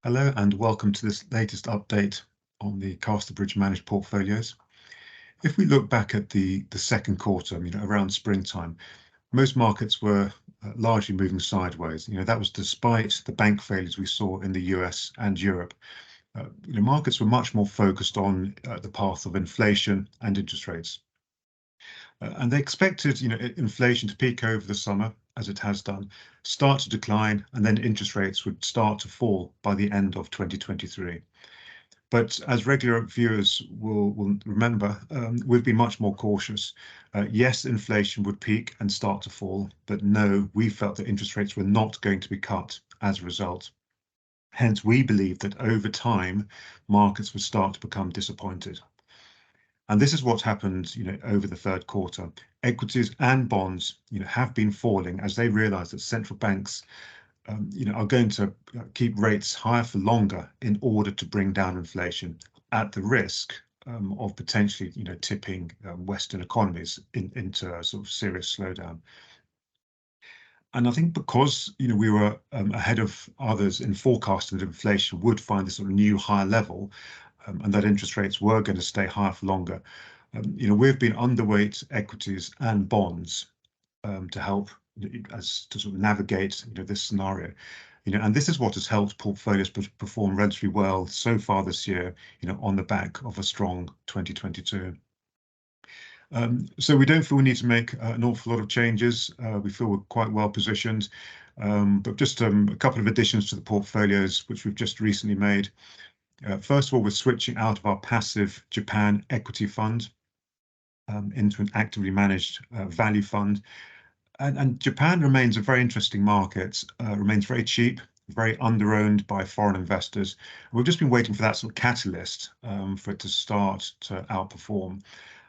Hello and welcome to this latest update on the Casterbridge managed portfolios. If we look back at the second quarter, around springtime, most markets were largely moving sideways. That was despite the bank failures we saw in the US and Europe. Markets were much more focused on the path of inflation and interest rates. And they expected, inflation to peak over the summer, as it has done, start to decline, and then interest rates would start to fall by the end of 2023. But as regular viewers will remember, we've been much more cautious. Yes, inflation would peak and start to fall, but no, we felt that interest rates were not going to be cut as a result. Hence, we believe that over time, markets would start to become disappointed. And this is what's happened, over the third quarter. Equities and bonds, have been falling as they realise that central banks, are going to keep rates higher for longer in order to bring down inflation, at the risk of potentially, tipping Western economies into a sort of serious slowdown. And I think because we were ahead of others in forecasting that inflation would find this sort of new higher level, and that interest rates were going to stay higher for longer. We've been underweight equities and bonds to help to sort of navigate this scenario. And this is what has helped portfolios perform relatively well so far this year, on the back of a strong 2022. So we don't feel we need to make an awful lot of changes. We feel we're quite well positioned, but just a couple of additions to the portfolios which we've just recently made. First of all, we're switching out of our passive Japan equity fund into an actively managed value fund. And Japan remains a very interesting market, remains very cheap, very underowned by foreign investors. We've just been waiting for that sort of catalyst for it to start to outperform.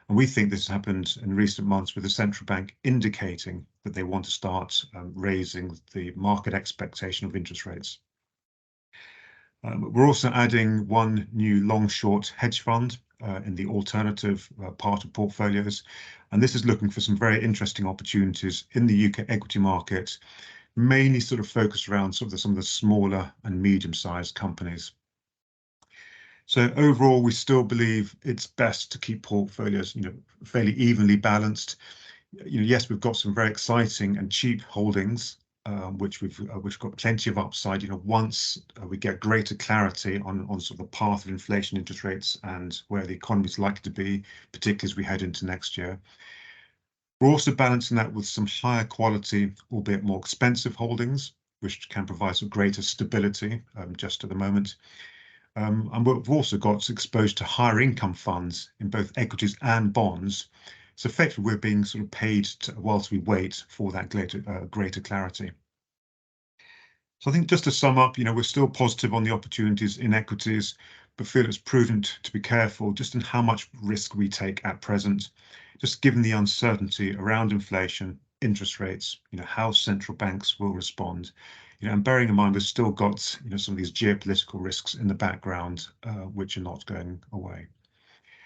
And we think this has happened in recent months with the central bank indicating that they want to start raising the market expectation of interest rates. We're also adding one new long-short hedge fund in the alternative part of portfolios, and this is looking for some very interesting opportunities in the UK equity market, mainly sort of focused around some of the smaller and medium-sized companies. So overall, we still believe it's best to keep portfolios, fairly evenly balanced. Yes, we've got some very exciting and cheap holdings, which we've got plenty of upside. Once we get greater clarity on sort of the path of inflation, interest rates, and where the economy is likely to be, particularly as we head into next year. We're also balancing that with some higher quality, albeit more expensive holdings, which can provide some greater stability just at the moment. And we've also got exposed to higher income funds in both equities and bonds. So effectively, we're being sort of paid whilst we wait for that greater clarity. So I think just to sum up, we're still positive on the opportunities in equities, but feel it's prudent to be careful just in how much risk we take at present, just given the uncertainty around inflation, interest rates, how central banks will respond. And bearing in mind, we've still got, some of these geopolitical risks in the background, which are not going away.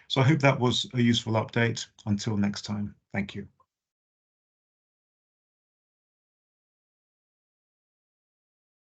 So I hope that was a useful update. Until next time, thank you.